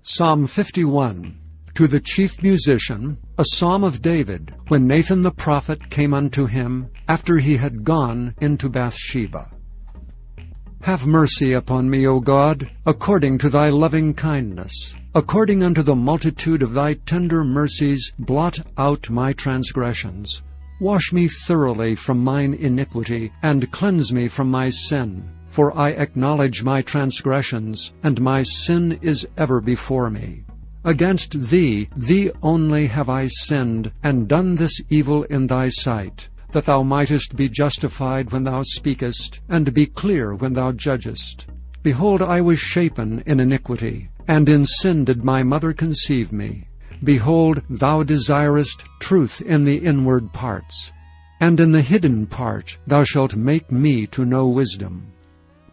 Psalm 51. To the chief musician, a psalm of David, when Nathan the prophet came unto him, after he had gone into Bathsheba. Have mercy upon me, O God, according to thy loving kindness. According unto the multitude of thy tender mercies, blot out my transgressions. Wash me thoroughly from mine iniquity, and cleanse me from my sin. For I acknowledge my transgressions, and my sin is ever before me. Against thee, thee only have I sinned, and done this evil in thy sight, that thou mightest be justified when thou speakest, and be clear when thou judgest. Behold, I was shapen in iniquity, and in sin did my mother conceive me. Behold, thou desirest truth in the inward parts, and in the hidden part thou shalt make me to know wisdom.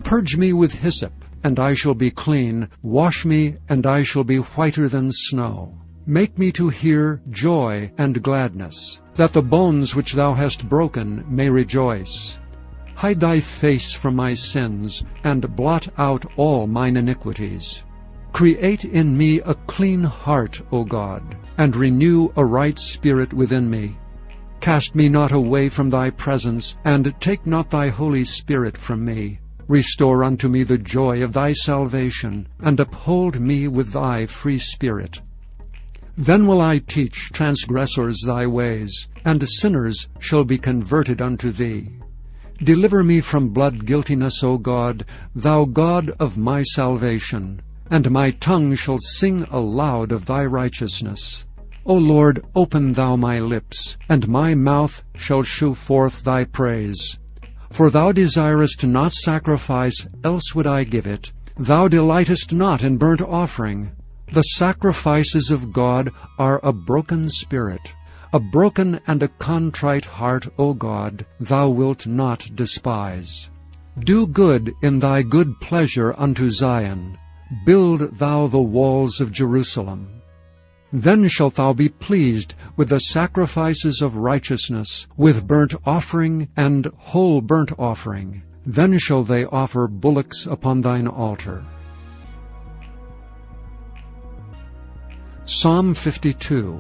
Purge me with hyssop, and I shall be clean. Wash me, and I shall be whiter than snow. Make me to hear joy and gladness, that the bones which thou hast broken may rejoice. Hide thy face from my sins, and blot out all mine iniquities. Create in me a clean heart, O God, and renew a right spirit within me. Cast me not away from thy presence, and take not thy Holy Spirit from me. Restore unto me the joy of thy salvation, and uphold me with thy free spirit. Then will I teach transgressors thy ways, and sinners shall be converted unto thee. Deliver me from blood guiltiness, O God, thou God of my salvation, and my tongue shall sing aloud of thy righteousness. O Lord, open thou my lips, and my mouth shall shew forth thy praise. For thou desirest not sacrifice, else would I give it. Thou delightest not in burnt offering. The sacrifices of God are a broken spirit. A broken and a contrite heart, O God, thou wilt not despise. Do good in thy good pleasure unto Zion. Build thou the walls of Jerusalem. Then shalt thou be pleased with the sacrifices of righteousness, with burnt offering and whole burnt offering. Then shall they offer bullocks upon thine altar. Psalm 52.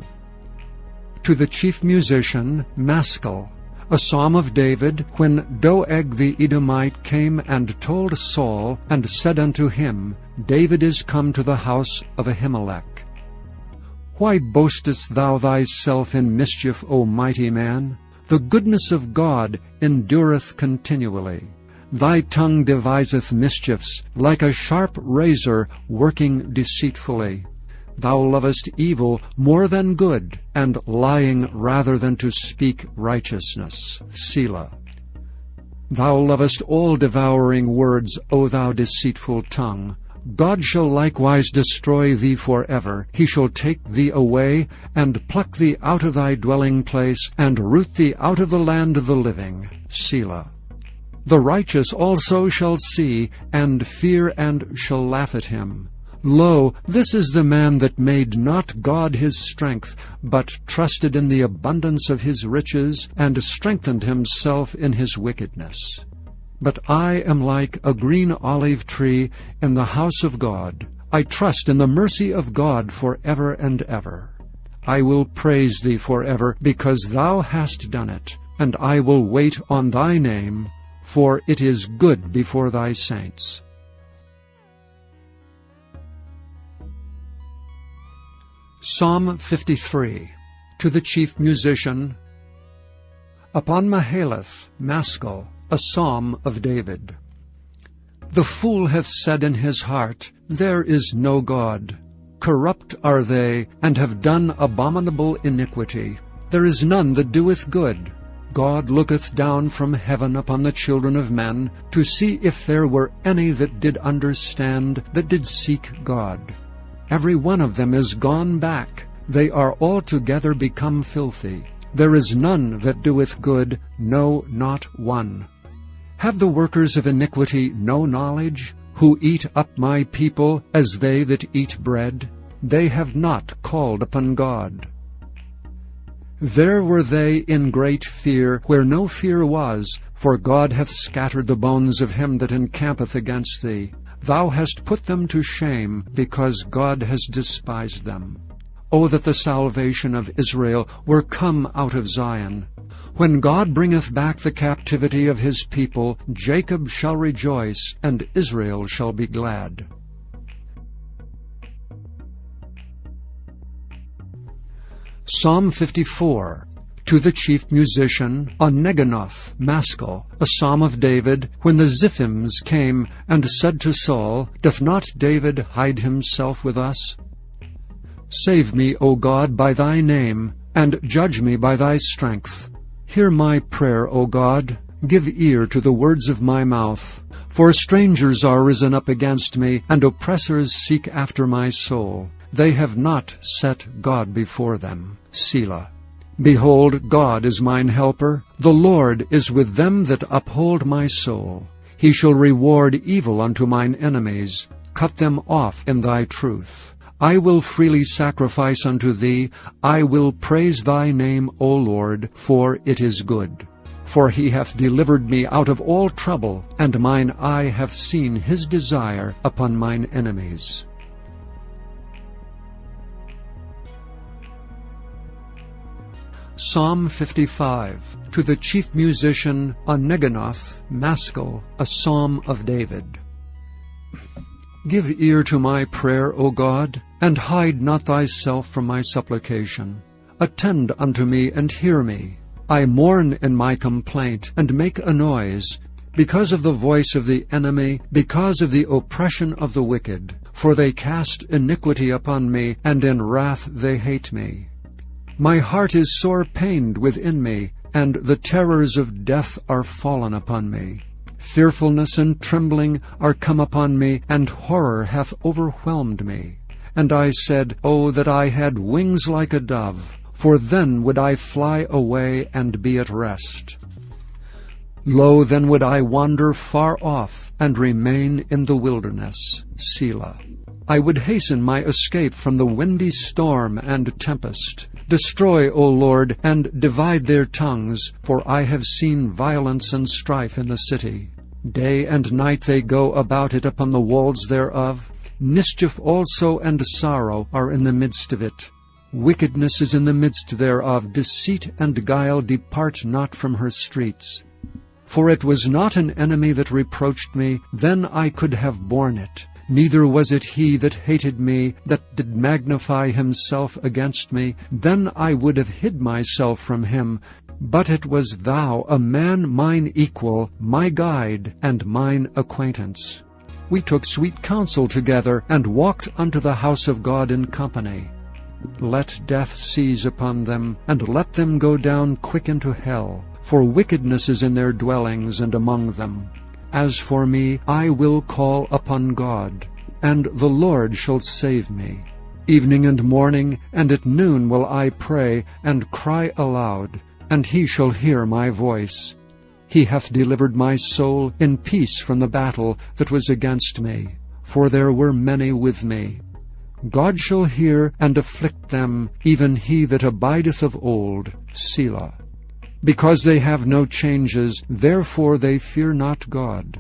To the chief musician, Maschil, a psalm of David, when Doeg the Edomite came and told Saul, and said unto him, David is come to the house of Ahimelech. Why boastest thou thyself in mischief, O mighty man? The goodness of God endureth continually. Thy tongue deviseth mischiefs, like a sharp razor working deceitfully. Thou lovest evil more than good, and lying rather than to speak righteousness. Selah. Thou lovest all devouring words, O thou deceitful tongue. God shall likewise destroy thee forever. He shall take thee away, and pluck thee out of thy dwelling place, and root thee out of the land of the living. Selah. The righteous also shall see, and fear, and shall laugh at him. Lo, this is the man that made not God his strength, but trusted in the abundance of his riches, and strengthened himself in his wickedness. But I am like a green olive tree in the house of God. I trust in the mercy of God forever and ever. I will praise thee forever, because thou hast done it, and I will wait on thy name, for it is good before thy saints. Psalm 53. To the chief musician, upon Mahalath, Maschil, a psalm of David. The fool hath said in his heart, There is no God. Corrupt are they, and have done abominable iniquity. There is none that doeth good. God looketh down from heaven upon the children of men, to see if there were any that did understand, that did seek God. Every one of them is gone back. They are altogether become filthy. There is none that doeth good, no, not one. Have the workers of iniquity no knowledge, who eat up my people as they that eat bread? They have not called upon God. There were they in great fear, where no fear was, for God hath scattered the bones of him that encampeth against thee. Thou hast put them to shame, because God has despised them. O that the salvation of Israel were come out of Zion! When God bringeth back the captivity of his people, Jacob shall rejoice, and Israel shall be glad. Psalm 54. To the chief musician, on Neginoth, Maskil, a psalm of David, when the Ziphims came and said to Saul, Doth not David hide himself with us? Save me, O God, by thy name, and judge me by thy strength. Hear my prayer, O God. Give ear to the words of my mouth. For strangers are risen up against me, and oppressors seek after my soul. They have not set God before them. Selah. Behold, God is mine helper. The Lord is with them that uphold my soul. He shall reward evil unto mine enemies. Cut them off in thy truth. I will freely sacrifice unto thee. I will praise thy name, O Lord, for it is good. For he hath delivered me out of all trouble, and mine eye hath seen his desire upon mine enemies. Psalm 55. To the chief musician, on Neginoth, Maskil, a psalm of David. Give ear to my prayer, O God, and hide not thyself from my supplication. Attend unto me and hear me. I mourn in my complaint, and make a noise, because of the voice of the enemy, because of the oppression of the wicked. For they cast iniquity upon me, and in wrath they hate me. My heart is sore pained within me, and the terrors of death are fallen upon me. Fearfulness and trembling are come upon me, and horror hath overwhelmed me. And I said, O that I had wings like a dove, for then would I fly away and be at rest. Lo, then would I wander far off, and remain in the wilderness. Selah. I would hasten my escape from the windy storm and tempest. Destroy, O Lord, and divide their tongues, for I have seen violence and strife in the city. Day and night they go about it upon the walls thereof. Mischief also and sorrow are in the midst of it. Wickedness is in the midst thereof. Deceit and guile depart not from her streets. For it was not an enemy that reproached me, then I could have borne it. Neither was it he that hated me, that did magnify himself against me. Then I would have hid myself from him. But it was thou, a man mine equal, my guide, and mine acquaintance. We took sweet counsel together, and walked unto the house of God in company. Let death seize upon them, and let them go down quick into hell. For wickedness is in their dwellings and among them. As for me, I will call upon God, and the Lord shall save me. Evening and morning, and at noon will I pray, and cry aloud, and he shall hear my voice. He hath delivered my soul in peace from the battle that was against me, for there were many with me. God shall hear and afflict them, even he that abideth of old. Selah. Because they have no changes, therefore they fear not God.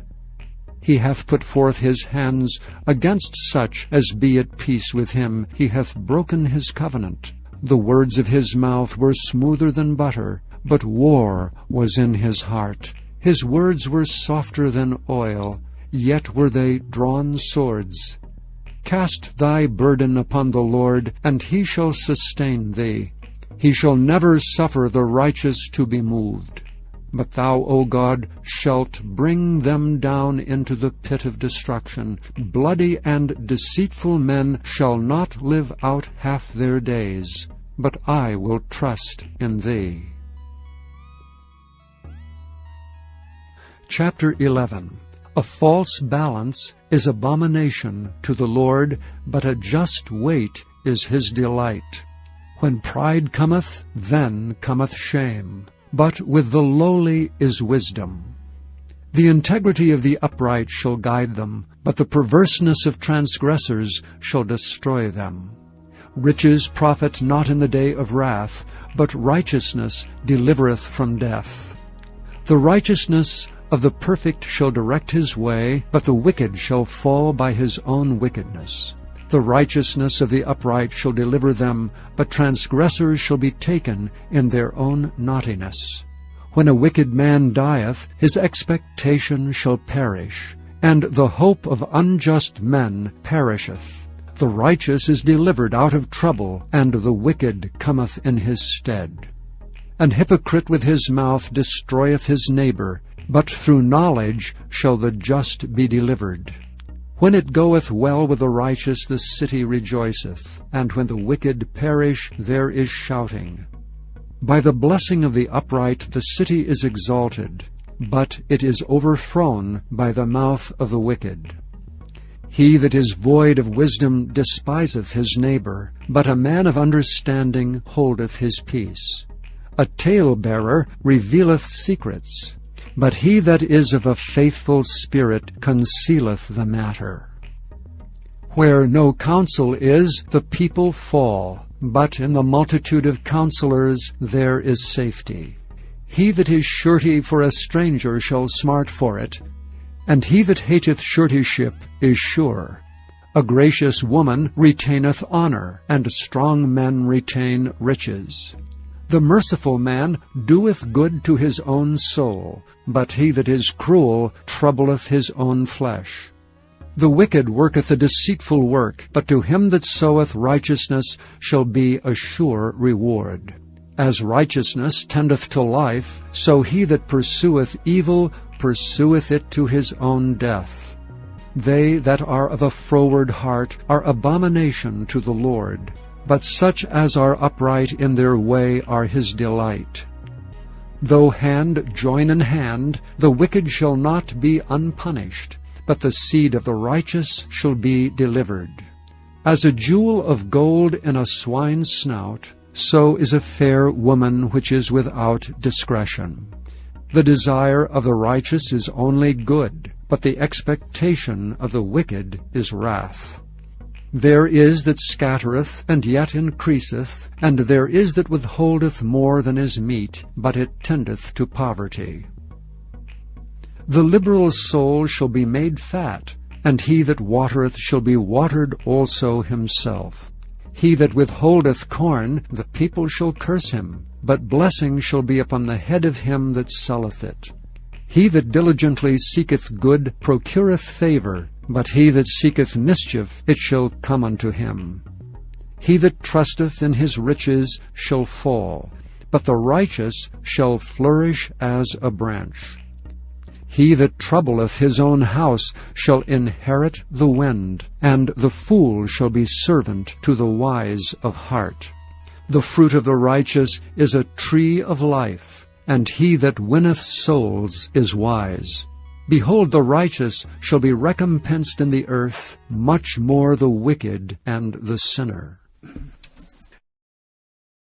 He hath put forth his hands against such as be at peace with him. He hath broken his covenant. The words of his mouth were smoother than butter, but war was in his heart. His words were softer than oil, yet were they drawn swords. Cast thy burden upon the Lord, and he shall sustain thee. He shall never suffer the righteous to be moved. But thou, O God, shalt bring them down into the pit of destruction. Bloody and deceitful men shall not live out half their days, but I will trust in thee. Chapter 11. A false balance is abomination to the Lord, but a just weight is his delight. When pride cometh, then cometh shame, but with the lowly is wisdom. The integrity of the upright shall guide them, but the perverseness of transgressors shall destroy them. Riches profit not in the day of wrath, but righteousness delivereth from death. The righteousness of the perfect shall direct his way, but the wicked shall fall by his own wickedness. The righteousness of the upright shall deliver them, but transgressors shall be taken in their own naughtiness. When a wicked man dieth, his expectation shall perish, and the hope of unjust men perisheth. The righteous is delivered out of trouble, and the wicked cometh in his stead. An hypocrite with his mouth destroyeth his neighbor, but through knowledge shall the just be delivered. When it goeth well with the righteous, the city rejoiceth, and when the wicked perish, there is shouting. By the blessing of the upright the city is exalted, but it is overthrown by the mouth of the wicked. He that is void of wisdom despiseth his neighbor, but a man of understanding holdeth his peace. A talebearer revealeth secrets, but he that is of a faithful spirit concealeth the matter. Where no counsel is, the people fall, but in the multitude of counselors there is safety. He that is surety for a stranger shall smart for it, and he that hateth suretyship is sure. A gracious woman retaineth honor, and strong men retain riches. The merciful man doeth good to his own soul, but he that is cruel troubleth his own flesh. The wicked worketh a deceitful work, but to him that soweth righteousness shall be a sure reward. As righteousness tendeth to life, so he that pursueth evil pursueth it to his own death. They that are of a froward heart are abomination to the Lord, but such as are upright in their way are his delight. Though hand join in hand, the wicked shall not be unpunished, but the seed of the righteous shall be delivered. As a jewel of gold in a swine's snout, so is a fair woman which is without discretion. The desire of the righteous is only good, but the expectation of the wicked is wrath. There is that scattereth, and yet increaseth, and there is that withholdeth more than is meet, but it tendeth to poverty. The liberal soul shall be made fat, and he that watereth shall be watered also himself. He that withholdeth corn, the people shall curse him, but blessing shall be upon the head of him that selleth it. He that diligently seeketh good procureth favor, but he that seeketh mischief, it shall come unto him. He that trusteth in his riches shall fall, but the righteous shall flourish as a branch. He that troubleth his own house shall inherit the wind, and the fool shall be servant to the wise of heart. The fruit of the righteous is a tree of life, and he that winneth souls is wise. Behold, the righteous shall be recompensed in the earth, much more the wicked and the sinner.